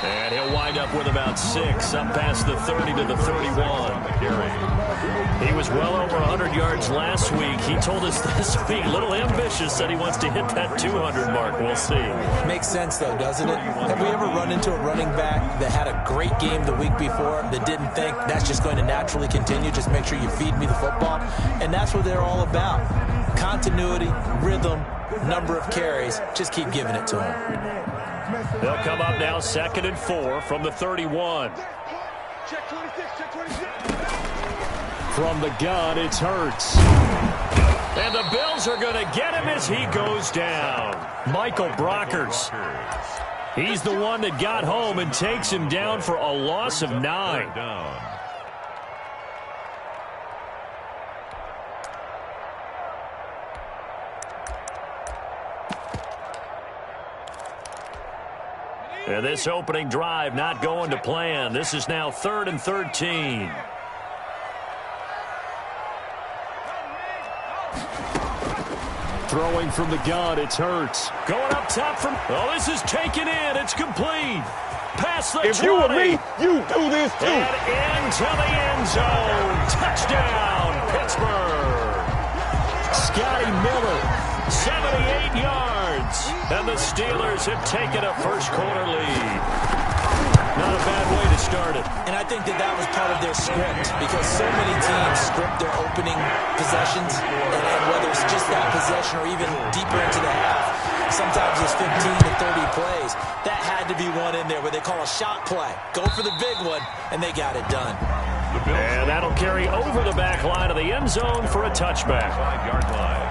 And he'll wind up with about 6, up past the 30 to the 31. He was well over 100 yards last week. He told us this week, a little ambitious, said he wants to hit that 200 mark. We'll see. Makes sense, though, doesn't it? Have we ever run into a running back that had a great game the week before that didn't think that's just going to naturally continue? Just make sure you feed me the football. And that's what they're all about. Continuity, rhythm, number of carries. Just keep giving it to him. They'll come up now 2nd and 4 from the 31. Check 26, check 26. From the gun, it's Hurts. And the Bills are going to get him as he goes down. Michael Brockers. He's the one that got home and takes him down for a loss of 9. And this opening drive not going to plan. This is now 3rd and 13. Throwing from the gun, it's Hurts. Going up top from... Oh, this is taken in. It's complete. Past the 20. If you were me, you do this too. And into the end zone. Touchdown, Pittsburgh. Scotty Miller, 78 yards. And the Steelers have taken a first-quarter lead. Not a bad way to start it. And I think that was part of their script, because so many teams script their opening possessions, and whether it's just that possession or even deeper into the half, sometimes it's 15 to 30 plays. That had to be one in there where they call a shot play. Go for the big one, and they got it done. And that'll carry over the back line of the end zone for a touchback. 5-yard line.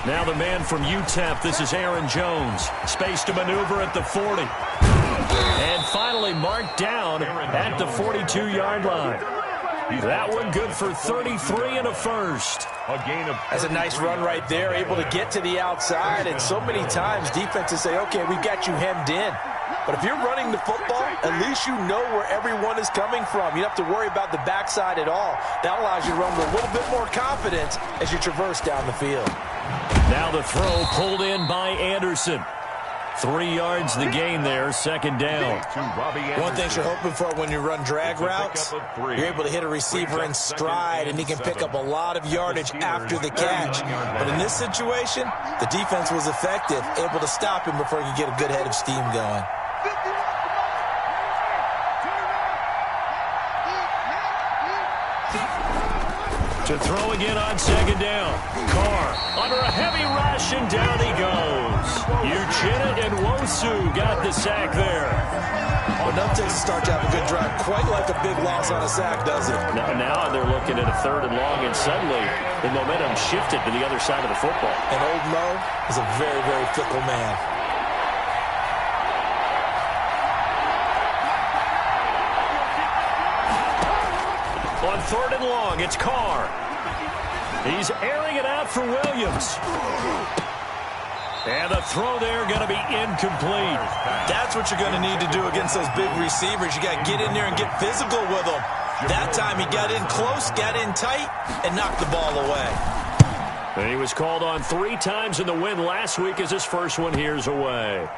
Now the man from UTEP, this is Aaron Jones. Space to maneuver at the 40. And finally marked down at the 42-yard line. That one good for 33 and a first. That's a nice run right there, able to get to the outside. And so many times defenses say, okay, we've got you hemmed in. But if you're running the football, at least you know where everyone is coming from. You don't have to worry about the backside at all. That allows you to run with a little bit more confidence as you traverse down the field. Now the throw pulled in by Anderson. 3 yards the gain there, 2nd down. One thing you're hoping for when you run drag routes, you're able to hit a receiver in stride, and he can pick up a lot of yardage after the catch. But in this situation, the defense was effective, able to stop him before he could get a good head of steam going. To throw again on 2nd down. Carr under a heavy rush, and down he goes. Uchenna and Wosu got the sack there. Well, enough takes to start to have a good drive. Quite like a big loss on a sack, does it? Now they're looking at a 3rd and long, and suddenly the momentum shifted to the other side of the football. And old Mo is a very, very fickle man. On 3rd and long, it's Carr. He's airing it out for Williams. And the throw there going to be incomplete. That's what you're going to need to do against those big receivers. You got to get in there and get physical with them. That time he got in close, got in tight, and knocked the ball away. And he was called on 3 times in the win last week as his first one here's away.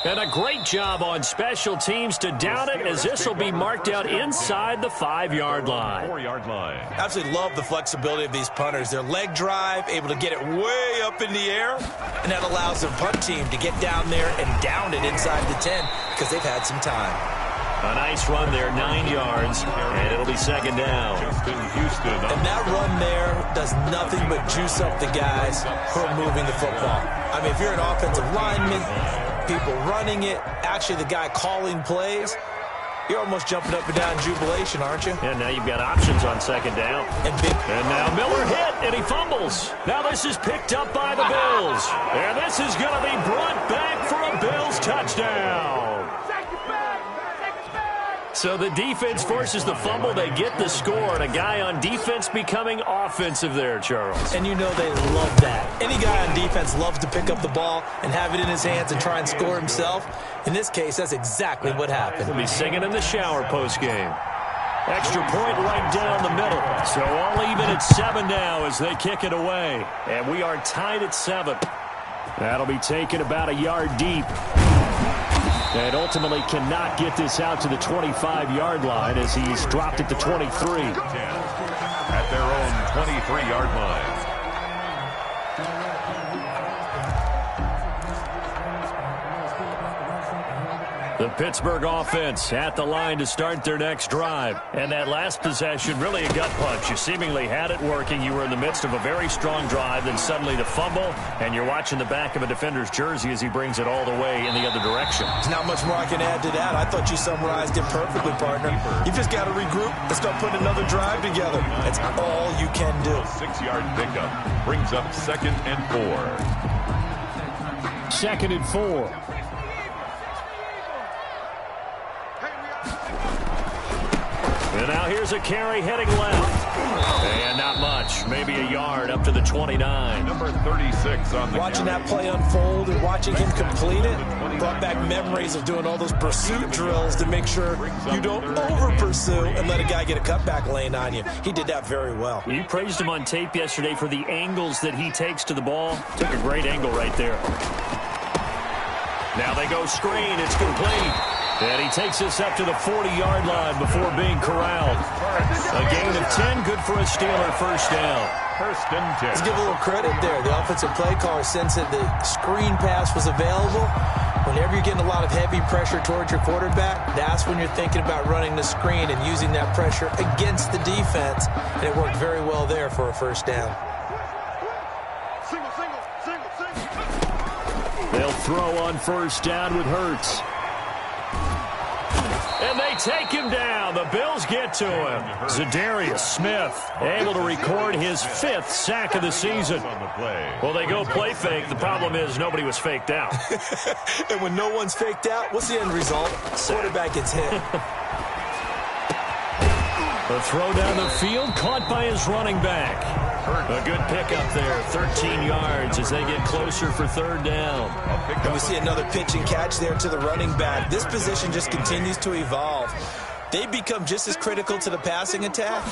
And a great job on special teams to down it, as this will be marked out inside the 5-yard line. 4-yard line. Absolutely love the flexibility of these punters. Their leg drive, able to get it way up in the air, and that allows the punt team to get down there and down it inside the 10 because they've had some time. A nice run there, 9 yards, and it'll be 2nd down. And that run there does nothing but juice up the guys who are moving the football. I mean, if you're an offensive lineman, people running it, actually the guy calling plays, you're almost jumping up and down in jubilation, aren't you? And now you've got options on 2nd down. And now Miller hit, and he fumbles. Now this is picked up by the Bills. And this is going to be brought back for a Bills touchdown. So the defense forces the fumble. They get the score, and a guy on defense becoming offensive there, Charles. And you know they love that. Any guy on defense loves to pick up the ball and have it in his hands and try and score himself. In this case, that's exactly what happened. He'll be singing in the shower post-game. Extra point right down the middle. So all even at 7 now as they kick it away. And we are tied at 7. That'll be taken about a yard deep. And ultimately cannot get this out to the 25-yard line as he's dropped at the 23. At their own 23-yard line. The Pittsburgh offense at the line to start their next drive. And that last possession, really a gut punch. You seemingly had it working. You were in the midst of a very strong drive. Then suddenly the fumble, and you're watching the back of a defender's jersey as he brings it all the way in the other direction. There's not much more I can add to that. I thought you summarized it perfectly, partner. You've just got to regroup and start putting another drive together. That's all you can do. 6-yard pickup brings up 2nd and 4. 2nd and 4. And now here's a carry heading left. And not much. Maybe a yard up to the 29. Number 36 on the Watching that play unfold and watching him complete it brought back memories of doing all those pursuit drills to make sure you don't over-pursue and let a guy get a cutback lane on you. He did that very well. You praised him on tape yesterday for the angles that he takes to the ball. Took a great angle right there. Now they go screen. It's complete. And he takes this up to the 40-yard line before being corralled. A gain of 10, good for a Steeler first down. 1st and 10. Let's give a little credit there. The offensive play caller sensed that the screen pass was available. Whenever you're getting a lot of heavy pressure towards your quarterback, that's when you're thinking about running the screen and using that pressure against the defense. And it worked very well there for a first down. They'll throw on first down with Hurts. And they take him down. The Bills get to him. Za'Darius Smith able to record his 5th sack of the season. Well, they go play fake. The problem is nobody was faked out. And when no one's faked out, what's the end result? Quarterback gets hit. The throw down the field, caught by his running back. A good pickup there, 13 yards as they get closer for 3rd down. And we see another pitch and catch there to the running back. This position just continues to evolve. They become just as critical to the passing attack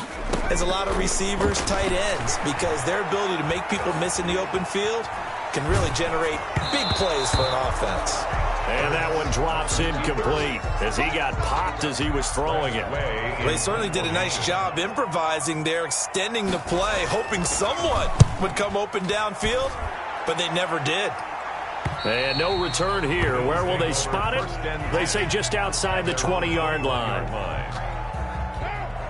as a lot of receivers, tight ends, because their ability to make people miss in the open field can really generate big plays for an offense. And that one drops incomplete as he got popped as he was throwing it. Well, they certainly did a nice job improvising there, extending the play, hoping someone would come open downfield, but they never did. And no return here. Where will they spot it? They say just outside the 20-yard line.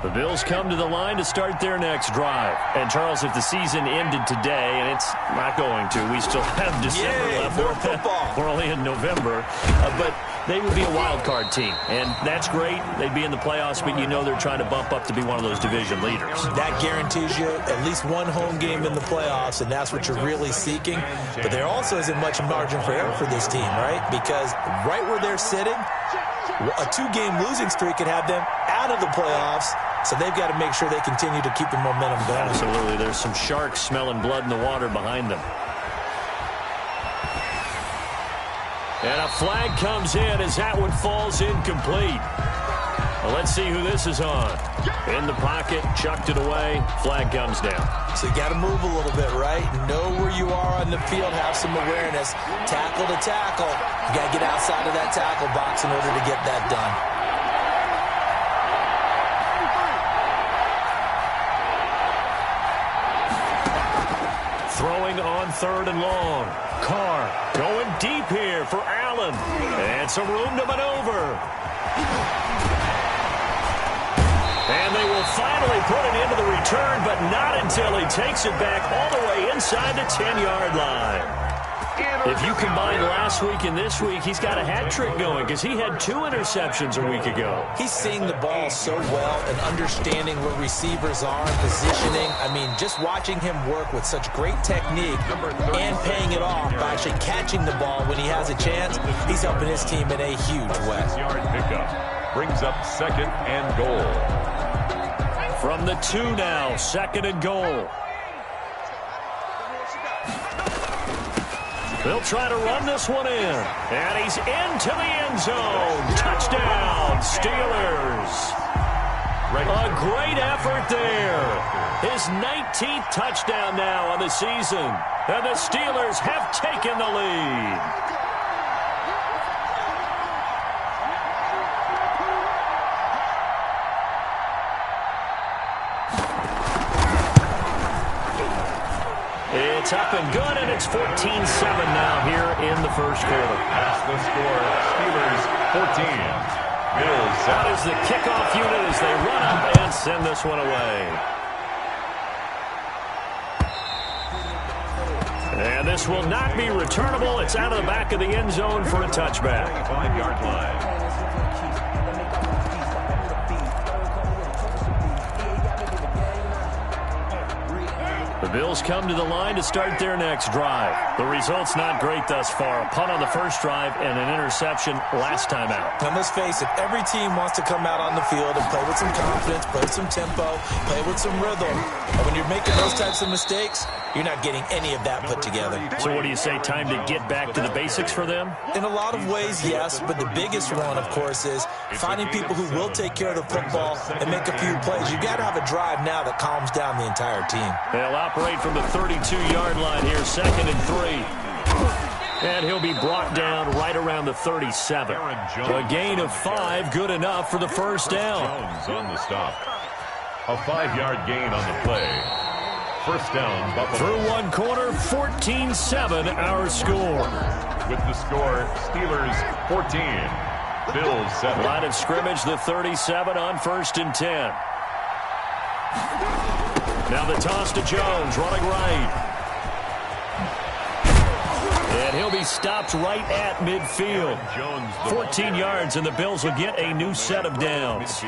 The Bills come to the line to start their next drive. And, Charles, if the season ended today, and it's not going to, we still have December left. More football. We're only in November. But they would be a wild card team. And that's great. They'd be in the playoffs, but you know they're trying to bump up to be one of those division leaders. That guarantees you at least one home game in the playoffs, and that's what you're really seeking. But there also isn't much margin for error for this team, right? Because right where they're sitting, a 2-game losing streak could have them out of the playoffs. So they've got to make sure they continue to keep the momentum going. Absolutely. There's some sharks smelling blood in the water behind them. And a flag comes in as that one falls incomplete. Well, let's see who this is on. In the pocket, chucked it away, flag comes down. So you got to move a little bit, right? Know where you are on the field, have some awareness. Tackle to tackle. You got to get outside of that tackle box in order to get that done. Throwing on 3rd and long. Carr going deep here for Allen. And some room to maneuver. And they will finally put it into the return, but not until he takes it back all the way inside the 10-yard line. If you combine last week and this week, he's got a hat trick going because he had 2 interceptions a week ago. He's seeing the ball so well and understanding where receivers are and positioning. I mean, just watching him work with such great technique and paying it off by actually catching the ball when he has a chance, he's helping his team in a huge way. Brings up second and goal. From the 2 now, second and goal. They'll try to run this one in. And he's into the end zone. Touchdown, Steelers. A great effort there. His 19th touchdown now on the season. And the Steelers have taken the lead. It's up and good, and it's 14-7 now here in the first quarter. That's the score. Steelers 14. Bills. That is the kickoff unit as they run up and send this one away. And this will not be returnable. It's out of the back of the end zone for a touchback. 5-yard line. The Bills come to the line to start their next drive. The result's not great thus far. A punt on the first drive and an interception last time out. And let's face it, every team wants to come out on the field and play with some confidence, play with some tempo, play with some rhythm. And when you're making those types of mistakes, you're not getting any of that put together. So what do you say, time to get back to the basics for them? In a lot of ways, yes, but the biggest one, of course, is finding people who will take care of the football and make a few plays. You got to have a drive now that calms down the entire team. They'll operate from the 32-yard line here, second and 3. And he'll be brought down right around the 37. A gain of 5, good enough for the first down. Jones on the stop. A 5-yard gain on the play. First down, Buffalo. Through one quarter, 14-7 our score. With the score, Steelers 14. Bills 7. Line of scrimmage, the 37 on first and 10. Now the toss to Jones, running right. And he'll be stopped right at midfield. 14 yards, and the Bills will get a new set of downs.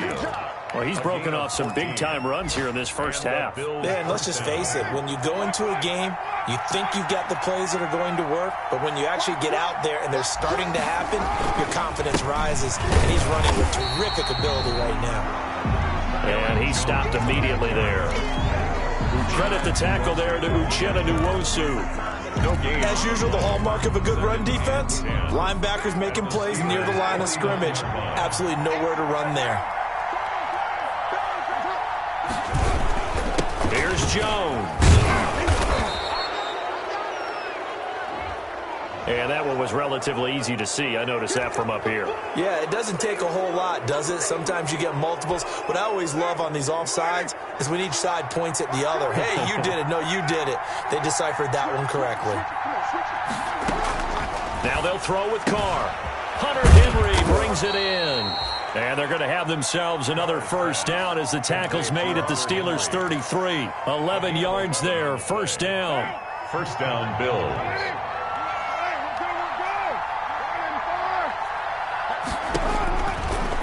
Well, he's broken off some big-time runs here in this first half. Man, let's just face it. When you go into a game, you think you've got the plays that are going to work, but when you actually get out there and they're starting to happen, your confidence rises, and he's running with terrific ability right now. And he stopped immediately there. Credit the tackle there to Uchenna Nwosu. No gain. As usual, the hallmark of a good run defense, linebackers making plays near the line of scrimmage. Absolutely nowhere to run there. Here's Jones. And that one was relatively easy to see. I noticed that from up here. Yeah, it doesn't take a whole lot, does it? Sometimes you get multiples. What I always love on these offsides is when each side points at the other. Hey, you did it. No, you did it. They deciphered that one correctly. Now they'll throw with Carr. Hunter Henry brings it in. And they're going to have themselves another first down as the tackle's made at the Steelers' 33. 11 yards there, first down. First down, Bills.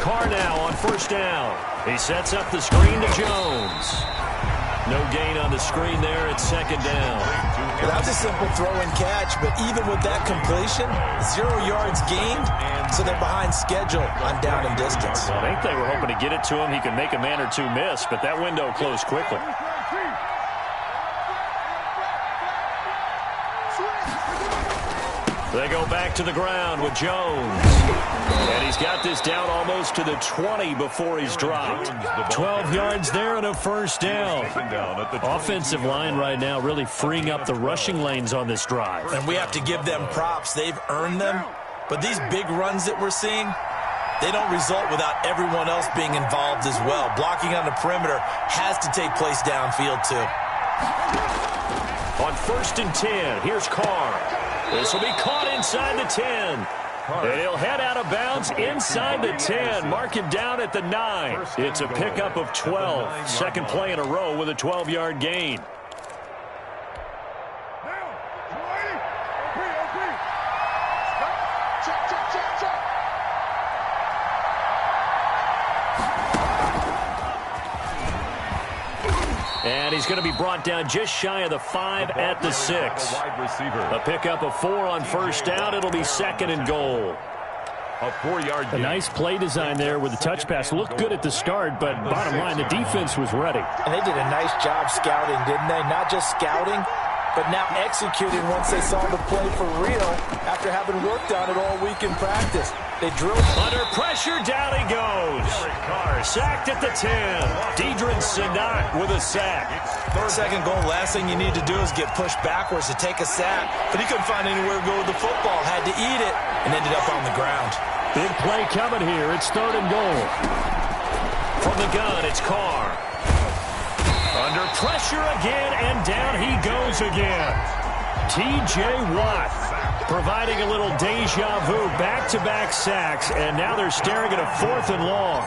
Carr now on first down. He sets up the screen to Jones. No gain on the screen there. It's second down. Well, that was a simple throw and catch, but even with that completion, 0 yards gained, so they're behind schedule on down and distance. I think they were hoping to get it to him. He could make a man or two miss, but that window closed quickly. They go back to the ground with Jones. And he's got this down almost to the 20 before he's dropped. 12 yards there and a first down. Offensive line right now really freeing up the rushing lanes on this drive. And we have to give them props. They've earned them. But these big runs that we're seeing, they don't result without everyone else being involved as well. Blocking on the perimeter has to take place downfield too. On first and 10, here's Carr. This will be caught inside the 10. And he'll head out of bounds inside the 10. Mark him down at the 9. It's a pickup of 12. Second play in a row with a 12-yard gain. And he's going to be brought down just shy of the 5 at the 6. A pickup of 4 on first down. It'll be second and goal. A 4-yard gain. A nice play design there with the touch pass. Looked good at the start, but bottom line, the defense was ready. And they did a nice job scouting, didn't they? Not just scouting, but now executing once they saw the play for real after having worked on it all week in practice. They drilled. Under pressure, down he goes. Sacked at the 10. Deidrin Sanat with a sack. Second goal, last thing you need to do is get pushed backwards to take a sack. But he couldn't find anywhere to go with the football. Had to eat it and ended up on the ground. Big play coming here. It's 3rd and goal. From the gun, it's Carr. Under pressure again, and down he goes again. T.J. Watt providing a little deja vu, back-to-back sacks, and now they're staring at a 4th and long.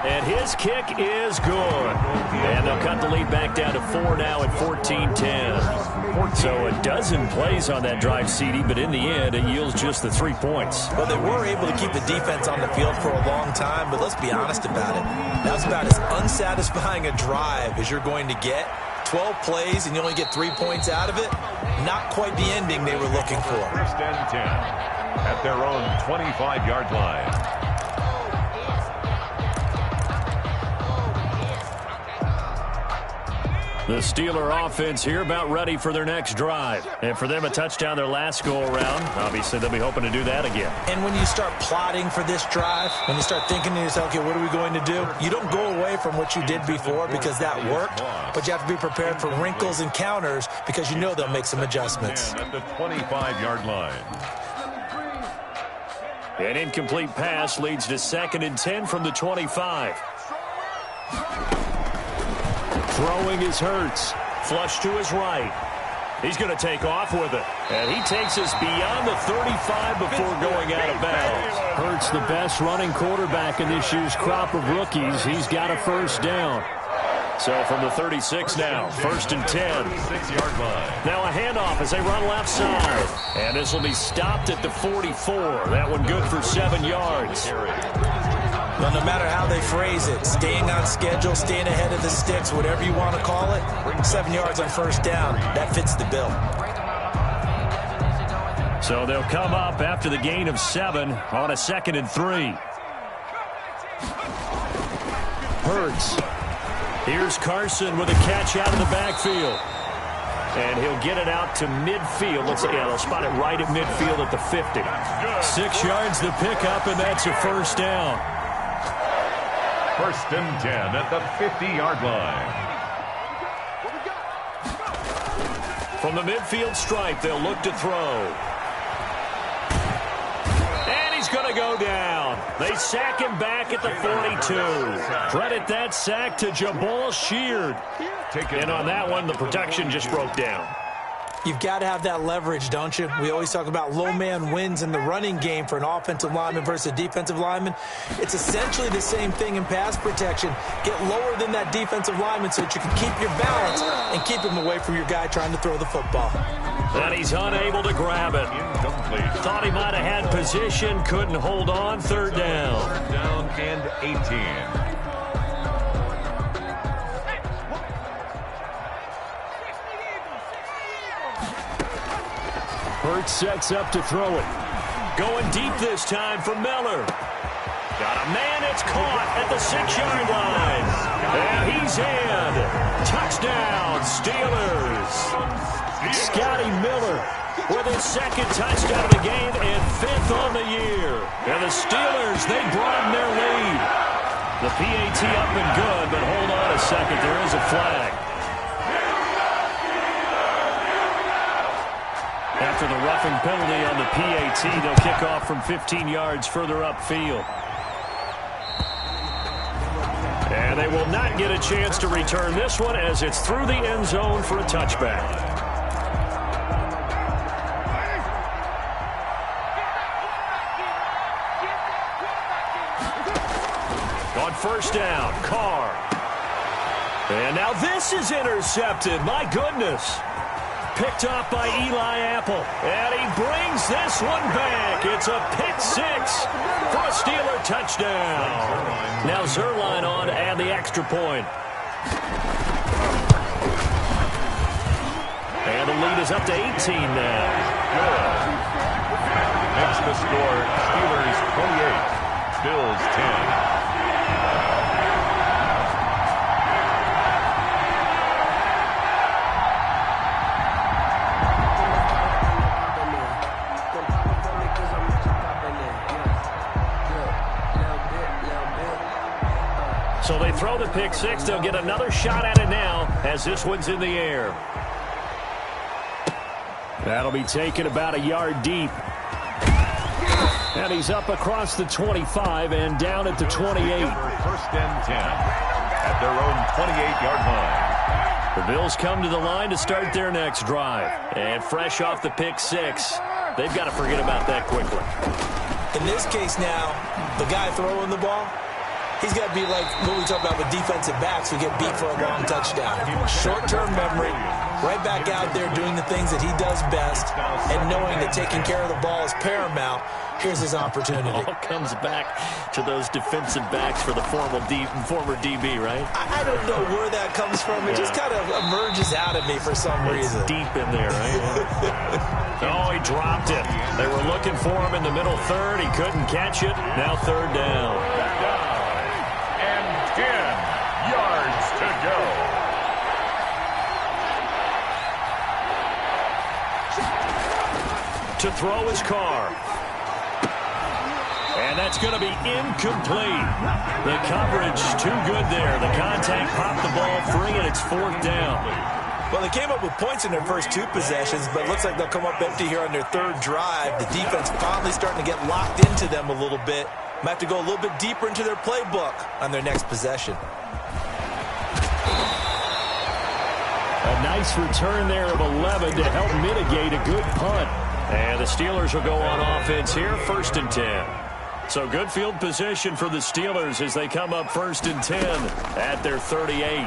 And his kick is good. And they'll cut the lead back down to 4 now at 14-10. So a dozen plays on that drive, CD, but in the end, it yields just the 3 points. Well, they were able to keep the defense on the field for a long time, but let's be honest about it. That was about as unsatisfying a drive as you're going to get. 12 plays and you only get 3 points out of it. Not quite the ending they were looking for. 1st and 10 at their own 25-yard line. The Steeler offense here about ready for their next drive. And for them, a touchdown their last go-around. Obviously, they'll be hoping to do that again. And when you start plotting for this drive, when you start thinking to yourself, okay, what are we going to do? You don't go away from what you did before because that worked, but you have to be prepared for wrinkles and counters because you know they'll make some adjustments. At the 25-yard line. An incomplete pass leads to 2nd and 10 from the 25. Throwing is Hurts. Flush to his right. He's going to take off with it. And he takes us beyond the 35 before going out of bounds. Hurts, the best running quarterback in this year's crop of rookies. He's got a 1st down. So from the 36 now, 1st and 10. 6-yard line. Now a handoff as they run left side. And this will be stopped at the 44. That one good for 7 yards. Well, no matter how they phrase it, staying on schedule, staying ahead of the sticks, whatever you want to call it, 7 yards on 1st down, that fits the bill. So they'll come up after the gain of 7 on a 2nd and 3. Hurts. Here's Carson with a catch out of the backfield. And he'll get it out to midfield. They'll spot it right at midfield at the 50. 6 yards the pickup, and that's a 1st down. 1st and 10 at the 50-yard line. From the midfield stripe, they'll look to throw. And he's going to go down. They sack him back at the 42. Credit that sack to Jabal Sheard. And on that one, the protection just broke down. You've got to have that leverage, don't you? We always talk about low man wins in the running game for an offensive lineman versus a defensive lineman. It's essentially the same thing in pass protection. Get lower than that defensive lineman so that you can keep your balance and keep him away from your guy trying to throw the football. And he's unable to grab it. Incomplete. Thought he might have had position, couldn't hold on. 3rd down. 3rd down and 18. Hurts sets up to throw it. Going deep this time for Miller. Got a man, it's caught at the 6-yard line. And he's in. Touchdown, Steelers. Scotty Miller with his 2nd touchdown of the game and 5th on the year. And the Steelers, they broaden their lead. The PAT up and good, but hold on a second. There is a flag. After the roughing penalty on the PAT, they'll kick off from 15 yards further upfield. And they will not get a chance to return this one as it's through the end zone for a touchback. On 1st down, Carr. And now this is intercepted. My goodness. Picked off by Eli Apple. And he brings this one back. It's a pick 6 for a Steeler touchdown. Now Zerline on to add the extra point. And the lead is up to 18 now. Bills 10. So they throw the pick six. They'll get another shot at it now as this one's in the air. That'll be taken about a yard deep. And he's up across the 25 and down at the 28. First and 10 at their own 28-yard line. The Bills come to the line to start their next drive. And fresh off the pick six, they've got to forget about that quickly. In this case now, the guy throwing the ball, he's got to be like what we talk about with defensive backs who get beat for a long touchdown. Short-term memory, right back out there doing the things that he does best, and knowing that taking care of the ball is paramount. Here's his opportunity. All comes back to those defensive backs for the former DB, right? I don't know where that comes from. It just kind of emerges out of me for some reason. Deep in there, right? Oh, he dropped it. They were looking for him in the middle third. He couldn't catch it. Now third down. And 10 yards to go. To throw his car. And that's going to be incomplete. The coverage too good there. The contact popped the ball free, and it's fourth down. Well, they came up with points in their first two possessions, but it looks like they'll come up empty here on their third drive. The defense finally starting to get locked into them a little bit. Might have to go a little bit deeper into their playbook on their next possession. A nice return there of 11 to help mitigate a good punt. And the Steelers will go on offense here, first and 10. So good field position for the Steelers as they come up first and 10 at their 38.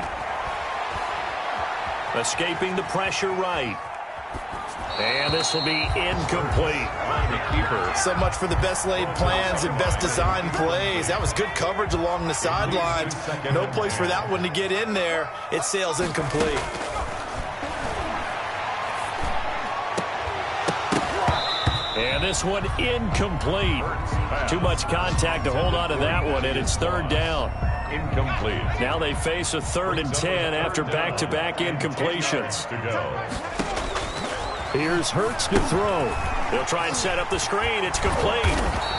Escaping the pressure right. And this will be incomplete. So much for the best laid plans and best designed plays. That was good coverage along the sidelines. No place for that one to get in there. It sails incomplete. And this one incomplete. Too much contact to hold on to that one, and it's third down. Incomplete. Now they face a third and 10 after back-to-back incompletions. Here's Hurts to throw. They'll try and set up the screen. It's complete.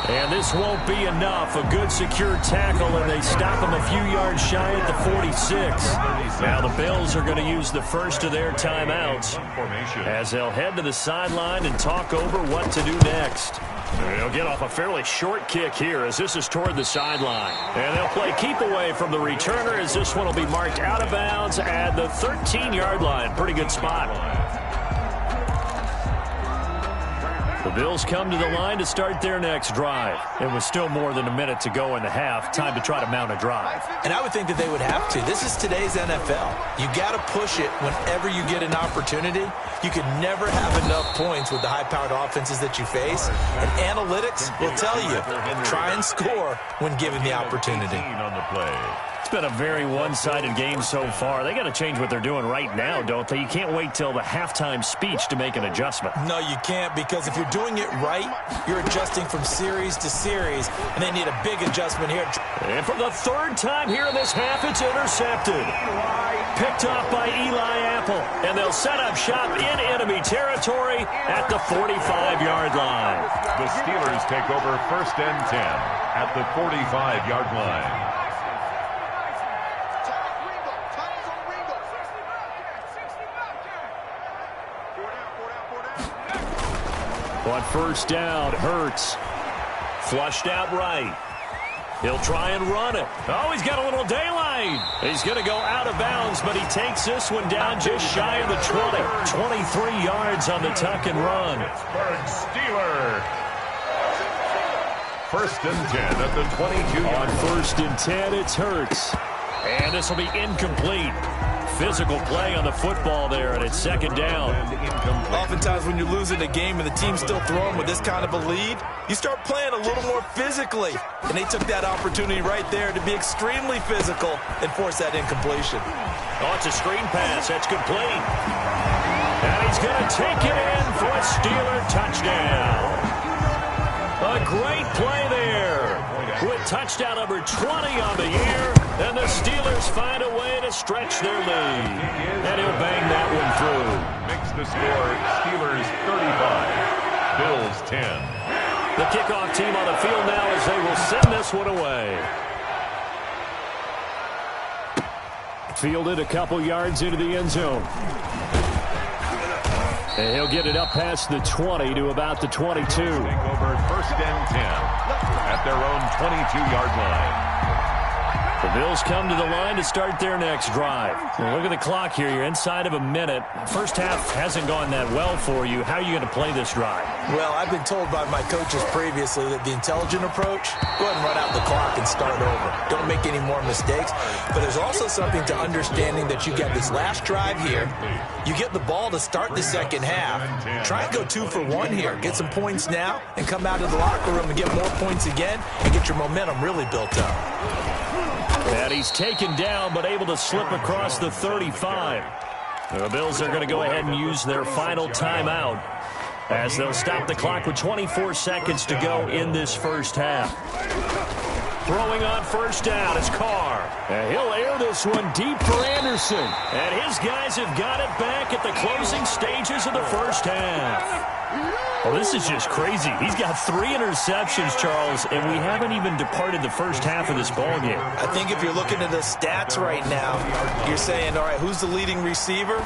And this won't be enough. A good secure tackle, and they stop him a few yards shy at the 46. Now the Bills are going to use the first of their timeouts as they'll head to the sideline and talk over what to do next. They'll get off a fairly short kick here as this is toward the sideline. And they'll play keep away from the returner as this one will be marked out of bounds at the 13-yard line. Pretty good spot. The Bills come to the line to start their next drive. And with still more than a minute to go in the half, time to try to mount a drive. And I would think that they would have to. This is today's NFL. You got to push it whenever you get an opportunity. You can never have enough points with the high-powered offenses that you face. And analytics will tell you, try and score when given the opportunity. On the play. It's been a very one-sided game so far. They got to change what they're doing right now, don't they? You can't wait till the halftime speech to make an adjustment. No, you can't, because if you're doing it right, you're adjusting from series to series, and they need a big adjustment here. And for the third time here in this half, it's intercepted. Picked off by Eli Apple, and they'll set up shop in enemy territory at the 45-yard line. The Steelers take over first and 10 at the 45-yard line. On first down, Hurts. Flushed out right. He'll try and run it. Oh, he's got a little daylight. He's going to go out of bounds, but he takes this one down just shy of the 20. 23 yards on the tuck and run. Pittsburgh Steelers. First and 10 at the 22. On first and 10, it's Hurts. And this will be incomplete. Physical play on the football there, and it's second down. Oftentimes when you're losing a game and the team's still throwing with this kind of a lead, you start playing a little more physically. And they took that opportunity right there to be extremely physical and force that incompletion. Oh, it's a screen pass. That's complete. And he's going to take it in for a Steeler touchdown. A great play there with Touchdown number 20 on the year, and the Steelers find a way to stretch their lead. And he'll bang that one through. Makes the score Steelers 35, Bills 10. The kickoff team on the field now as they will send this one away. Fielded a couple yards into the end zone. And he'll get it up past the 20 to about the 22. Take over 1st and 10 at their own 22-yard line. The Bills come to the line to start their next drive. Well, look at the clock here. You're inside of a minute. First half hasn't gone that well for you. How are you going to play this drive? Well, I've been told by my coaches previously that the intelligent approach, go ahead and run out the clock and start over. Don't make any more mistakes. But there's also something to understanding that you get this last drive here. You get the ball to start the second half. Try and go 2 for 1 here. Get some points now and come out of the locker room and get more points again and get your momentum really built up. And he's taken down but able to slip across the 35. The Bills are going to go ahead and use their final timeout as they'll stop the clock with 24 seconds to go in this first half. Throwing on first down is Carr. And he'll air this one deep for Anderson. And his guys have got it back at the closing stages of the first half. Well, this is just crazy. He's got 3 interceptions, Charles, and we haven't even departed the first half of this ballgame. I think if you're looking at the stats right now, you're saying, all right, who's the leading receiver?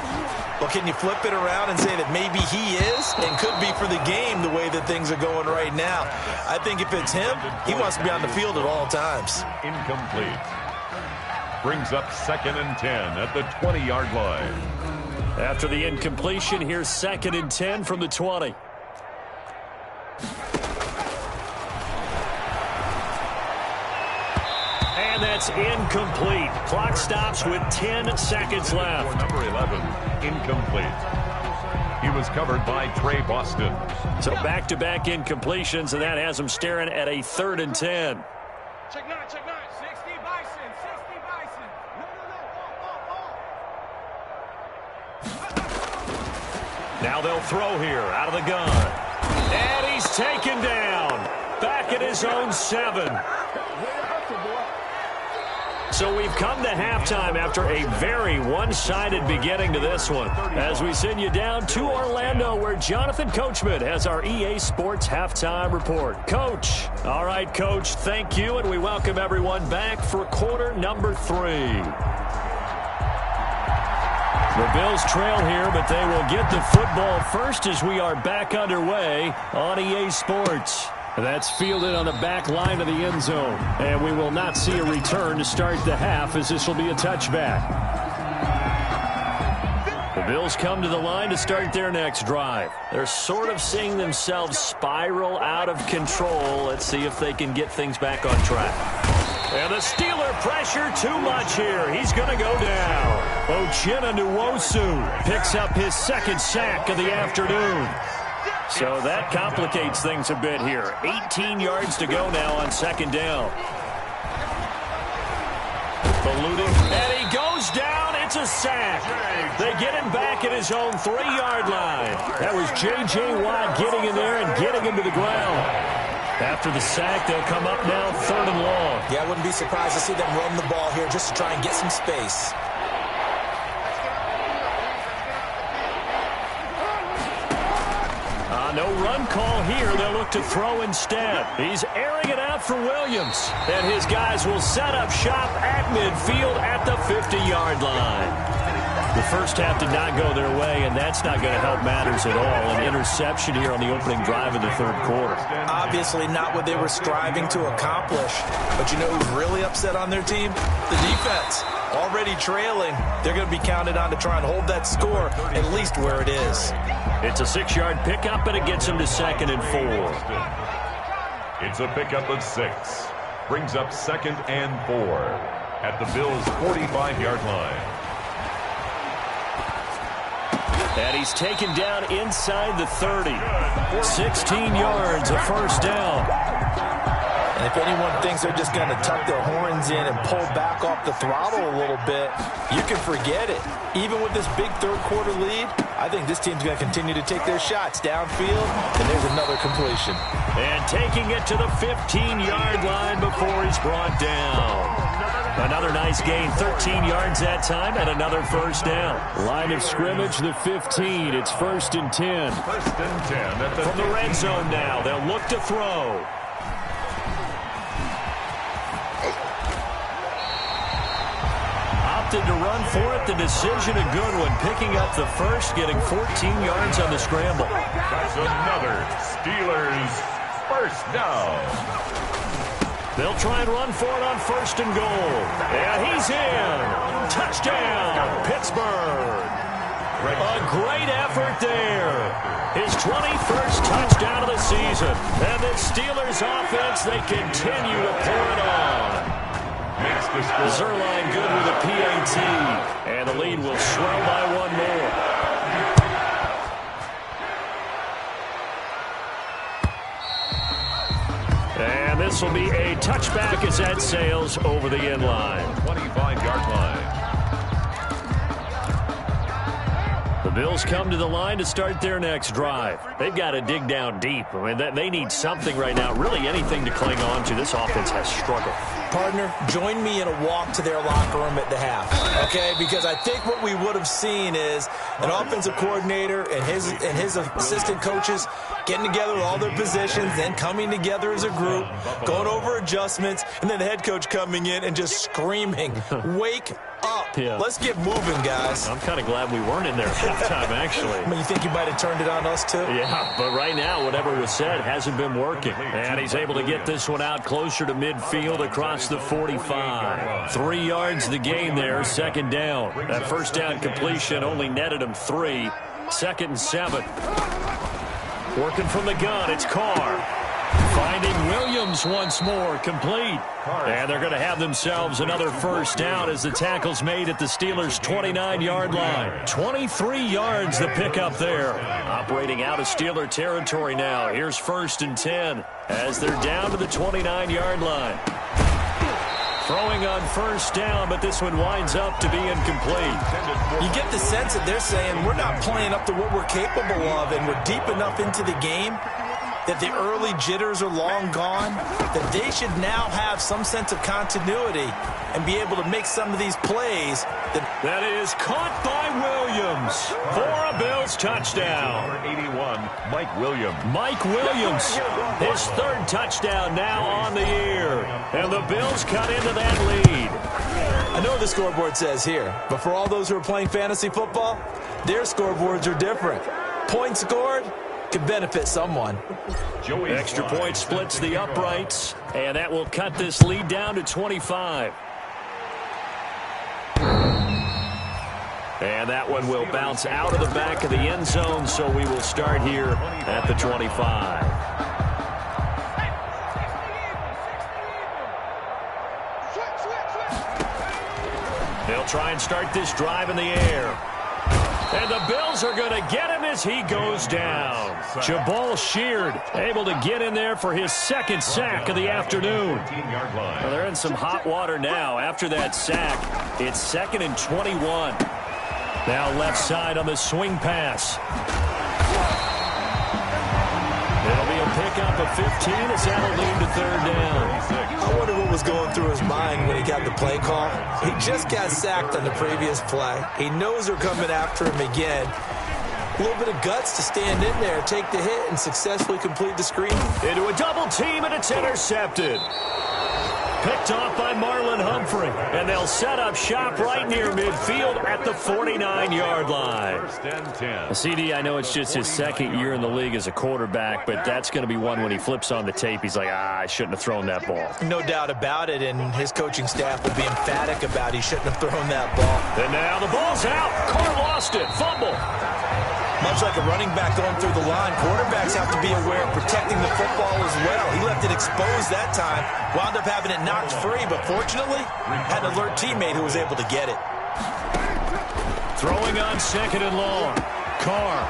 Well, can you flip it around and say that maybe he is and could be for the game the way that things are going right now? I think if it's him, he wants to be on the field at all times. Incomplete. Brings up 2nd and 10 at the 20-yard line. After the incompletion, here's 2nd and 10 from the 20. And that's incomplete. Clock stops with 10 seconds left. Number 11, incomplete. He was covered by Trey Boston. So back-to-back incompletions, and that has him staring at a 3rd and 10. Check 9, 60 Bison, 60 Bison. No. Now they'll throw here out of the gun. And he's taken down. Back at his own 7. So we've come to halftime after a very one-sided beginning to this one. As we send you down to Orlando, where Jonathan Coachman has our EA Sports Halftime Report. Coach. All right, Coach, thank you, and we welcome everyone back for quarter number 3. The Bills trail here, but they will get the football first as we are back underway on EA Sports. That's fielded on the back line of the end zone. And we will not see a return to start the half, as this will be a touchback. The Bills come to the line to start their next drive. They're sort of seeing themselves spiral out of control. Let's see if they can get things back on track. And the Steeler pressure too much here. He's going to go down. Uchenna Nwosu picks up his 2nd sack of the afternoon. So that complicates things a bit here. 18 yards to go now on 2nd down. Ballooning, and he goes down. It's a sack. They get him back at his own 3-yard line. That was J.J. Watt getting in there and getting him to the ground. After the sack, they'll come up now 3rd and long. Yeah, I wouldn't be surprised to see them run the ball here just to try and get some space. No run call here. They'll look to throw instead. He's airing it out for Williams. And his guys will set up shop at midfield at the 50-yard line. The first half did not go their way, and that's not going to help matters at all. An interception here on the opening drive of the 3rd quarter. Obviously not what they were striving to accomplish. But you know who's really upset on their team? The defense. Already trailing. They're going to be counted on to try and hold that score at least where it is. It's a 6-yard pickup, and it gets them to 2nd and 4. It's a pickup of 6. Brings up 2nd and 4 at the Bills' 45-yard line. And he's taken down inside the 30. 16 yards, a first down. And if anyone thinks they're just going to tuck their horns in and pull back off the throttle a little bit, you can forget it. Even with this big third-quarter lead, I think this team's going to continue to take their shots downfield, and there's another completion. And taking it to the 15-yard line before he's brought down. Another nice gain, 13 yards that time, and another first down. Line of scrimmage, the 15. It's 1st and 10. 1st and 10 at the From the red zone now, they'll look to throw. Opted to run for it. The decision a good one. Picking up the first, getting 14 yards on the scramble. That's another Steelers first down. They'll try and run for it on 1st and goal. And he's in. Touchdown, Pittsburgh. A great effort there. His 21st touchdown of the season. And the Steelers offense, they continue to pour it on. Makes the score. Zerline good with a PAT. And the lead will swell by one more. And this will be a touchback as that sails over the end line. 25-yard line. The Bills come to the line to start their next drive. They've got to dig down deep. I mean, they need something right now, really anything to cling on to. This offense has struggled. Partner, join me in a walk to their locker room at the half, okay? Because I think what we would have seen is an offensive coordinator and his assistant coaches getting together with all their positions, then coming together as a group, going over adjustments, and then the head coach coming in and just screaming, wake up. Yeah. Let's get moving, guys. I'm kind of glad we weren't in there at halftime, actually. I mean, you think you might have turned it on us, too? Yeah, but right now, whatever was said hasn't been working. And he's able to get this one out closer to midfield across the 45. 3 yards the gain there, 2nd down. That first down completion only netted him 3. 2nd and 7. Working from the gun, it's Carr. Finding Williams once more, complete. And they're going to have themselves another first down as the tackle's made at the Steelers' 29-yard line. 23 yards the pickup there. Operating out of Steeler territory now. Here's 1st and 10 as they're down to the 29-yard line. Throwing on first down, but this one winds up to be incomplete. You get the sense that they're saying we're not playing up to what we're capable of, and we're deep enough into the game that the early jitters are long gone, that they should now have some sense of continuity and be able to make some of these plays. That is caught by Williams for a Bills touchdown. Number 81, Mike Williams. Mike Williams, his 3rd touchdown now on the year. And the Bills cut into that lead. I know what the scoreboard says here, but for all those who are playing fantasy football, their scoreboards are different. Points scored could benefit someone. Extra point splits the uprights, and that will cut this lead down to 25. And that one will bounce out of the back of the end zone, so we will start here at the 25. They'll try and start this drive in the air. And the Bills are going to get him as he goes down. Jabal Sheard able to get in there for his 2nd sack of the afternoon. Well, they're in some hot water now. After that sack, it's 2nd and 21. Now left side on the swing pass. It'll be a pickup of 15 as that'll lead to 3rd down. I wonder what was going through his mind when he got the play call. He just got sacked on the previous play. He knows they're coming after him again. A little bit of guts to stand in there, take the hit, and successfully complete the screen. Into a double team, and it's intercepted. Picked off by Marlon Humphrey. And they'll set up shop right near midfield at the 49-yard line. 1st and 10. CD, I know it's just his 2nd year in the league as a quarterback, but that's going to be one when he flips on the tape. He's like, I shouldn't have thrown that ball. No doubt about it, and his coaching staff will be emphatic about he shouldn't have thrown that ball. And now the ball's out. Carr lost it. Fumble. Much like a running back going through the line, quarterbacks have to be aware of protecting the football as well. He left it exposed that time, wound up having it knocked free, but fortunately, had an alert teammate who was able to get it. Throwing on 2nd and long. Carr.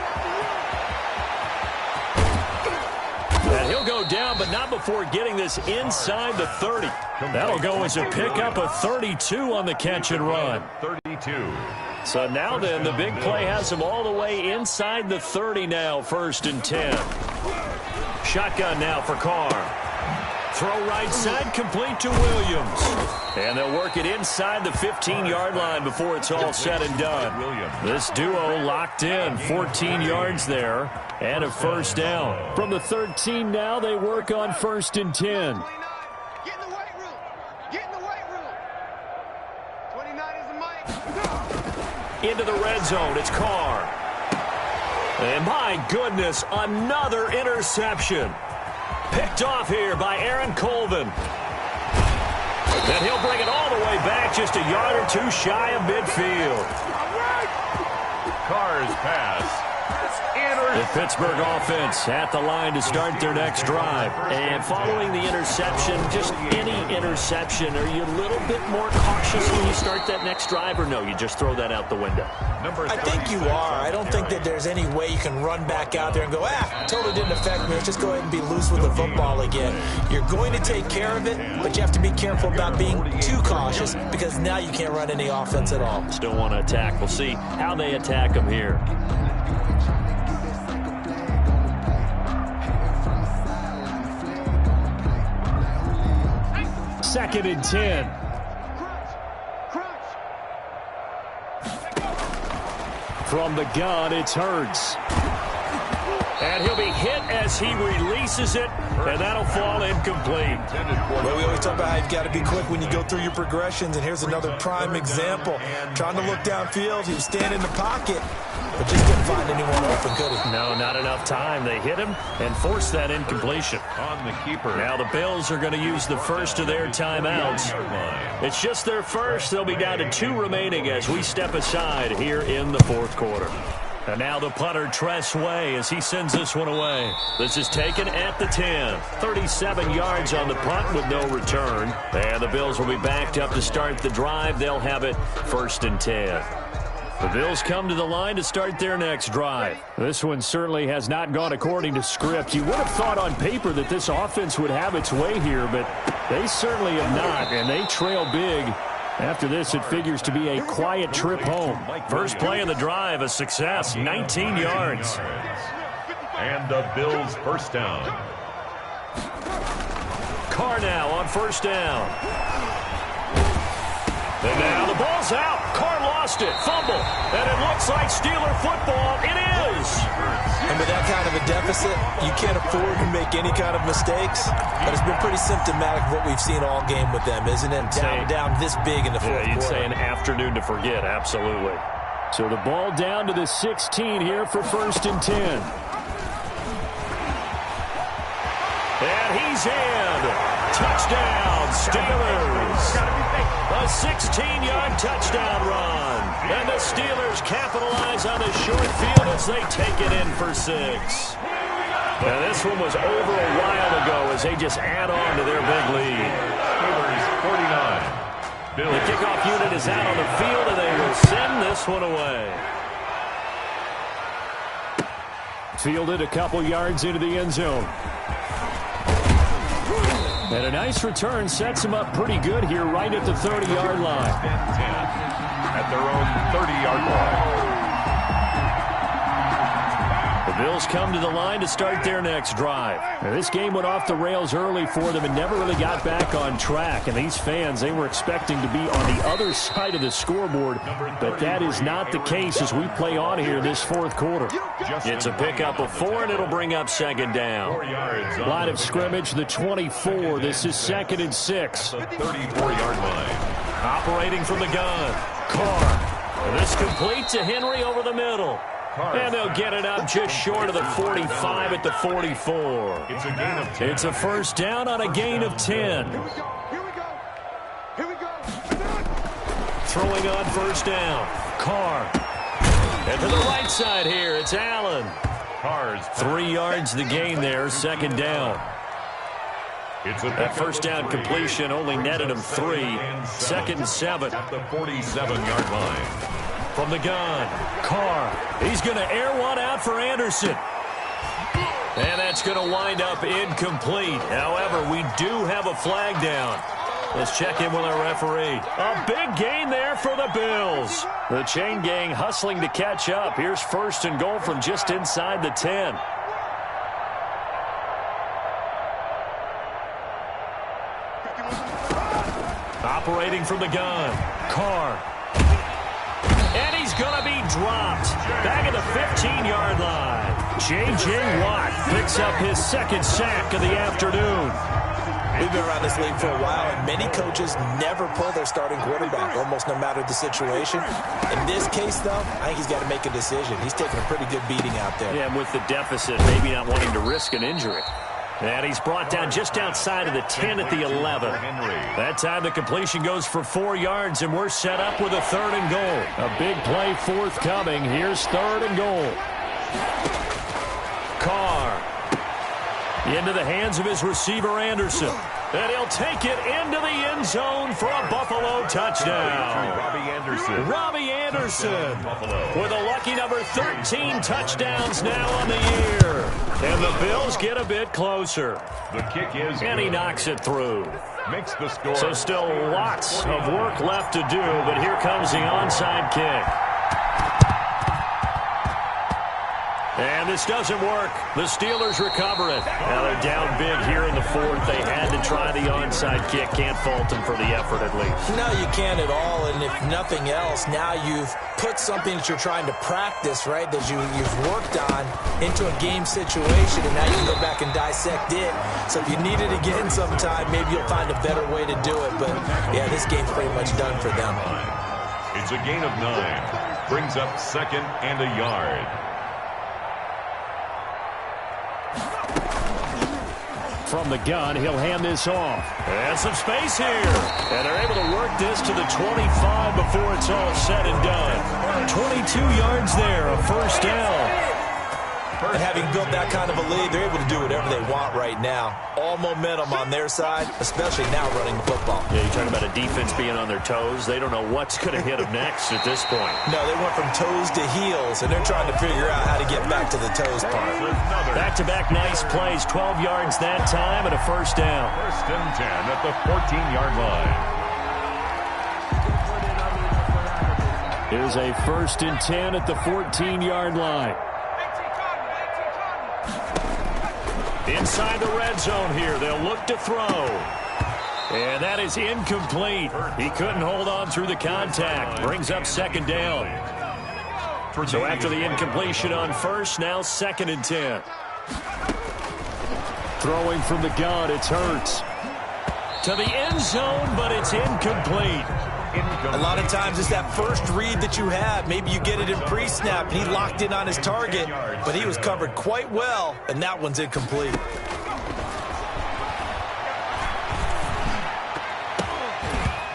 And he'll go slow down, but not before getting this inside the 30. That'll go as a pickup of 32 on the catch and run. 32. So now then, the big play has him all the way inside the 30 now, 1st and 10. Shotgun now for Carr. Throw right side, complete to Williams. And they'll work it inside the 15-yard line before it's all said and done. This duo locked in, 14 yards there, and a 1st down. From the 13 now, they work on 1st and 10. Get in the weight room. Get in the weight room. 29 is the mic. Into the red zone, it's Carr. And my goodness, another interception. Picked off here by Aaron Colvin. And he'll bring it all the way back just a yard or two shy of midfield. Carr's pass. The Pittsburgh offense at the line to start their next drive. And following the interception, just any interception, are you a little bit more cautious when you start that next drive, or no, you just throw that out the window? I think you are. I don't think that there's any way you can run back out there and go, totally didn't affect me. Let's just go ahead and be loose with the football again. You're going to take care of it, but you have to be careful about being too cautious because now you can't run any offense at all. Still want to attack. We'll see how they attack them here. Second and 10. From the gun, it's Hurts. And he'll be hit as he releases it, and that'll fall incomplete. Well, we always talk about how you've got to be quick when you go through your progressions, and here's another prime example. Trying to look downfield, he was standing in the pocket, but just didn't find anyone open, could he? No, not enough time. They hit him and forced that incompletion. On the keeper. Now the Bills are going to use the first of their timeouts. It's just their first. They'll be down to 2 remaining as we step aside here in the 4th quarter. And now the punter, Tress Way, as he sends this one away. This is taken at the 10. 37 yards on the punt with no return. And the Bills will be backed up to start the drive. They'll have it 1st and 10. The Bills come to the line to start their next drive. This one certainly has not gone according to script. You would have thought on paper that this offense would have its way here, but they certainly have not, and they trail big. After this, it figures to be a quiet trip home. First play of the drive, a success, 19 yards. And the Bills' 1st down. Carr now on 1st down. And now the ball's out. Carr lost it. Fumble. And it looks like Steeler football. It is. And with that kind of a deficit, you can't afford to make any kind of mistakes. But it's been pretty symptomatic of what we've seen all game with them, isn't it? Down this big in the 4th quarter. You'd say an afternoon to forget. Absolutely. So the ball down to the 16 here for 1st and 10. And he's in. Touchdown, Steelers. A 16-yard touchdown run. And the Steelers capitalize on the short field as they take it in for 6. Now this one was over a while ago as they just add on to their big lead. Steelers 49. Bills. The kickoff unit is out on the field, and they will send this one away. Fielded a couple yards into the end zone. And a nice return sets him up pretty good here right at the 30-yard line. At their own 30-yard line. The Bills come to the line to start their next drive. Now, this game went off the rails early for them and never really got back on track. And these fans, they were expecting to be on the other side of the scoreboard. But that is not the case as we play on here this 4th quarter. It's a pickup of 4, and it'll bring up 2nd down. Line of scrimmage, the 24. This is 2nd and 6. The 34-yard line. Operating from the gun. Carr. And this complete to Henry over the middle. And they'll get it up just short of the 45 at the 44. It's a gain of 10. It's a 1st down on a gain of 10. Here we go. Here we go. Throwing on 1st down. Carr. And to the right side here, it's Allen. Carr's 3 yards the gain there, 2nd down. That 1st down completion only netted him 3. 2nd and 7. At the 47-yard line. From the gun, Carr. He's going to air one out for Anderson. And that that's going to wind up incomplete. However, we do have a flag down. Let's check in with our referee. A big gain there for the Bills. The chain gang hustling to catch up. Here's 1st and goal from just inside the 10. Operating from the gun. Carr. And he's going to be dropped. Back at the 15-yard line. J.J. Watt picks up his 2nd sack of the afternoon. We've been around this league for a while, and many coaches never pull their starting quarterback, almost no matter the situation. In this case, though, I think he's got to make a decision. He's taking a pretty good beating out there. Yeah, and with the deficit, maybe not wanting to risk an injury. And he's brought down just outside of the 10 at the 11. That time the completion goes for 4 yards, and we're set up with a 3rd and goal. A big play forthcoming. Here's 3rd and goal. Carr. Into the hands of his receiver, Anderson. And he'll take it into the end zone for a Buffalo touchdown. Robbie Anderson with a lucky number 13 touchdowns now on the year. And the Bills get a bit closer. The kick is and he knocks it through. Makes the score. So still lots of work left to do, but here comes the onside kick. And this doesn't work. The Steelers recover it. Now they're down big here in the 4th. They had to try the onside kick. Can't fault them for the effort at least. No, you can't at all. And if nothing else, now you've put something that you're trying to practice, right, that you've worked on into a game situation, and now you can go back and dissect it. So if you need it again sometime, maybe you'll find a better way to do it. But, yeah, this game's pretty much done for them. It's a gain of 9. Brings up 2nd and a yard. From the gun, he'll hand this off. And some space here. And they're able to work this to the 25 before it's all said and done. 22 yards there, a 1st down. And having built that kind of a lead, they're able to do whatever they want right now. All momentum on their side, especially now running the football. Yeah, you're talking about a defense being on their toes. They don't know what's going to hit them next at this point. No, they went from toes to heels, and they're trying to figure out how to get back to the toes part. Back-to-back nice plays, 12 yards that time, and a 1st down. 1st and 10 at the 14-yard line. Here's a 1st and 10 at the 14-yard line. Inside the red zone here, they'll look to throw. And that is incomplete. He couldn't hold on through the contact. Brings up 2nd down. So after the incompletion on 1st, now 2nd and 10. Throwing from the gun, it's Hurts. To the end zone, but it's incomplete. A lot of times it's that first read that you have. Maybe you get it in pre-snap, and he locked in on his target, but he was covered quite well, and that one's incomplete.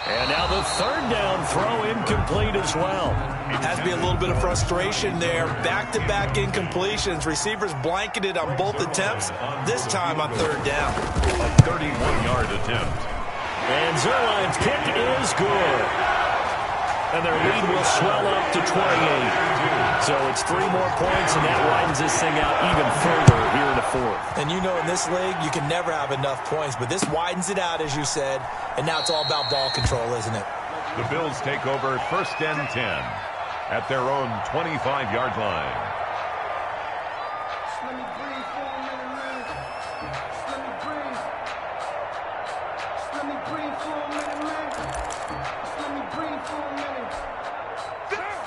And now the 3rd down throw incomplete as well. Has to be a little bit of frustration there. Back-to-back incompletions. Receivers blanketed on both attempts, this time on 3rd down. A 31-yard attempt. And Zerline's kick is good. And their lead will swell up to 28. So it's 3 more points, and that widens this thing out even further here in the 4th. And you know in this league, you can never have enough points, but this widens it out, as you said, and now it's all about ball control, isn't it? The Bills take over 1st and 10 at their own 25-yard line.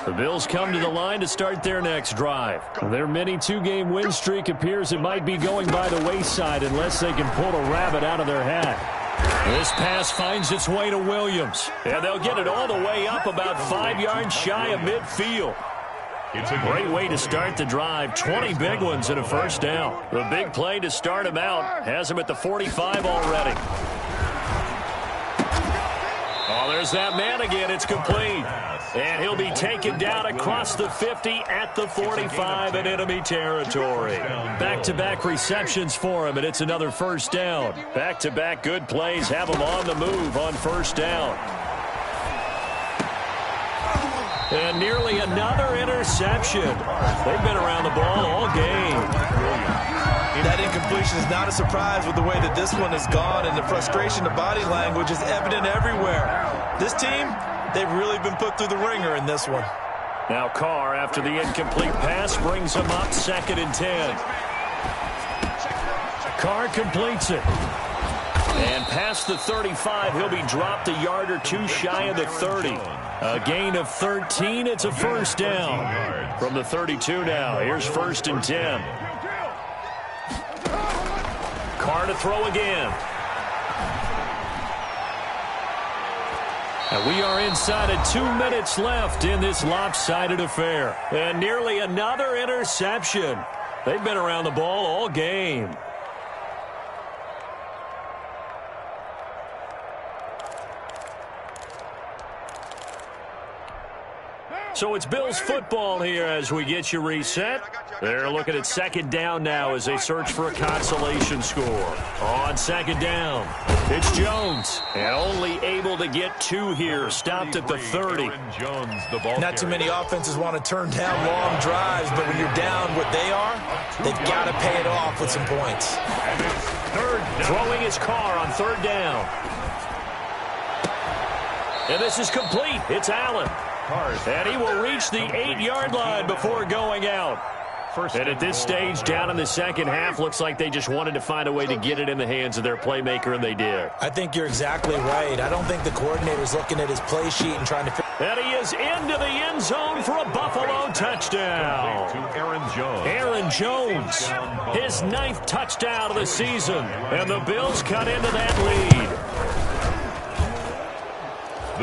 The Bills come to the line to start their next drive. Their mini 2-game win streak appears it might be going by the wayside unless they can pull a rabbit out of their hat. This pass finds its way to Williams. And they'll get it all the way up about 5 yards shy of midfield. It's a great way to start the drive. 20 big ones and a 1st down. The big play to start him out has him at the 45 already. Oh, there's that man again. It's complete. And he'll be taken down across the 50 at the 45 in enemy territory. Back-to-back receptions for him, and it's another 1st down. Back-to-back good plays have him on the move on 1st down. And nearly another interception. They've been around the ball all game. That incompletion is not a surprise with the way that this one has gone, and the frustration, the body language is evident everywhere. This team, they've really been put through the ringer in this one. Now Carr, after the incomplete pass, brings him up 2nd and 10. Carr completes it. And past the 35, he'll be dropped a yard or two shy of the 30. A gain of 13. It's a first down. From the 32 now. Here's 1st and 10. Carr to throw again. And we are inside of 2 minutes left in this lopsided affair. And nearly another interception. They've been around the ball all game. So it's Bills football here as we get you reset. They're looking at 2nd down now as they search for a consolation score. On 2nd down, it's Jones. And only able to get 2 here. Stopped at the 30. Not too many offenses want to turn down long drives, but when you're down what they are, they've got to pay it off with some points. Throwing his Carr on 3rd down. And this is complete. It's Allen. And he will reach the 8-yard line before going out. And at this stage, down in the second half, looks like they just wanted to find a way to get it in the hands of their playmaker, and they did. I think you're exactly right. I don't think the coordinator's looking at his play sheet and trying to... And he is into the end zone for a Buffalo touchdown. Aaron Jones, his 9th touchdown of the season. And the Bills cut into that lead.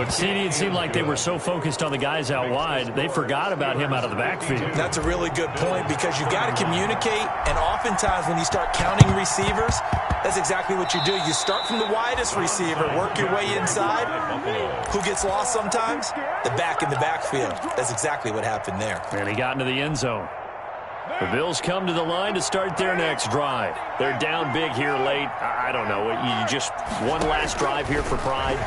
It seemed like they were so focused on the guys out wide, they forgot about him out of the backfield. That's a really good point because you've got to communicate, and oftentimes when you start counting receivers, that's exactly what you do. You start from the widest receiver, work your way inside. Who gets lost sometimes? The back in the backfield. That's exactly what happened there. And he got into the end zone. The Bills come to the line to start their next drive. They're down big here late. I don't know. You just one last drive here for pride.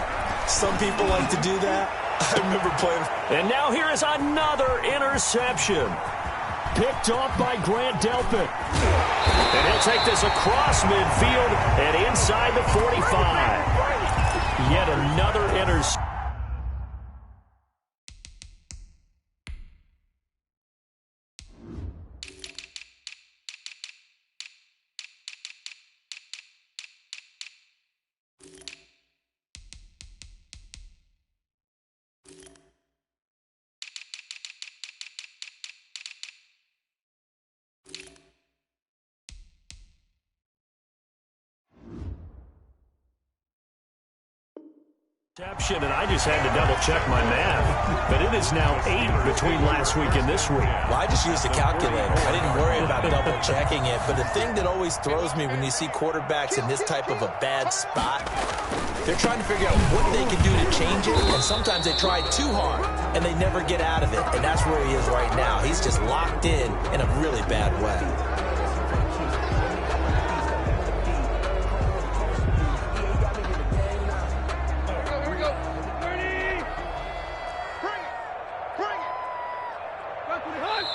Some people like to do that. I remember playing. And now here is another interception. Picked off by Grant Delpit. And he'll take this across midfield and inside the 45. Yet another interception. And I just had to double-check my math. But it is now 8 between last week and this week. Well, I just used a calculator. I didn't worry about double-checking it. But the thing that always throws me when you see quarterbacks in this type of a bad spot, they're trying to figure out what they can do to change it. And sometimes they try too hard, and they never get out of it. And that's where he is right now. He's just locked in a really bad way.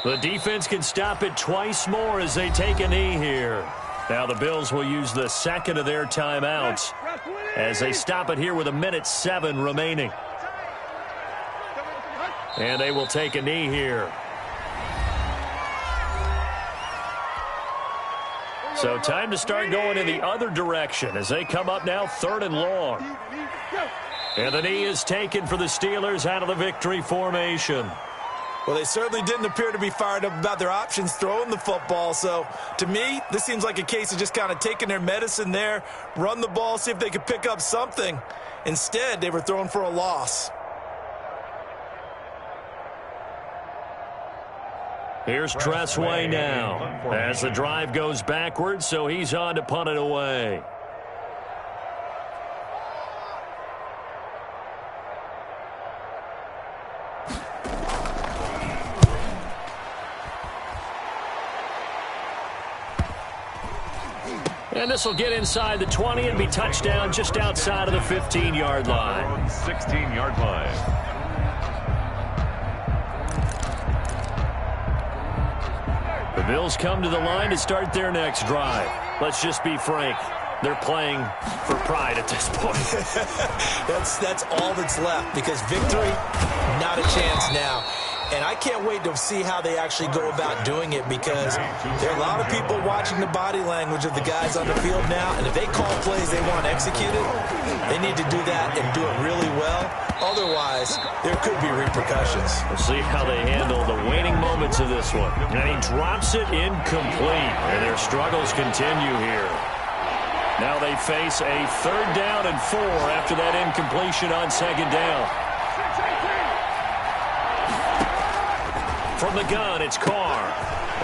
The defense can stop it twice more as they take a knee here. Now the Bills will use the second of their timeouts as they stop it here with 1:07 remaining. And they will take a knee here. So time to start going in the other direction as they come up now 3rd and long. And the knee is taken for the Steelers out of the victory formation. Well, they certainly didn't appear to be fired up about their options throwing the football. So, to me, this seems like a case of just kind of taking their medicine there, run the ball, see if they could pick up something. Instead, they were throwing for a loss. Here's Tressway now as the drive goes backwards, so he's on to punt it away. And this will get inside the 20 and be touchdown just outside of the 15-yard line. 16-yard line. The Bills come to the line to start their next drive. Let's just be frank. They're playing for pride at this point. That's all that's left, because victory, not a chance now. And I can't wait to see how they actually go about doing it, because there are a lot of people watching the body language of the guys on the field now, and if they call plays they want executed, they need to do that and do it really well. Otherwise, there could be repercussions. We'll see how they handle the waning moments of this one. And he drops it incomplete, and their struggles continue here. Now they face a 3rd down and 4 after that incompletion on 2nd down. From the gun, it's Carr.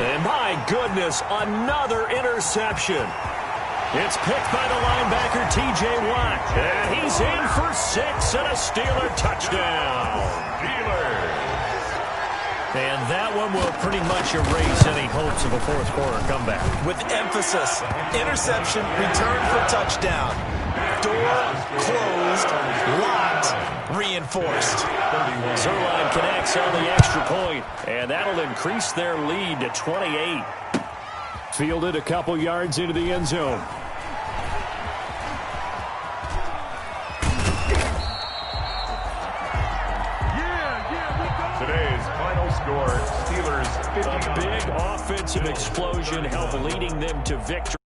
And my goodness, another interception. It's picked by the linebacker, T.J. Watt. And he's in for 6 and a Steeler touchdown. Steelers. And that one will pretty much erase any hopes of a 4th quarter comeback. With emphasis, interception, return for touchdown. Door closed, locked, reinforced. Zerline connects on the extra point, and that'll increase their lead to 28. Fielded a couple yards into the end zone. Today's final score, Steelers 50. A big offensive explosion helped leading them to victory.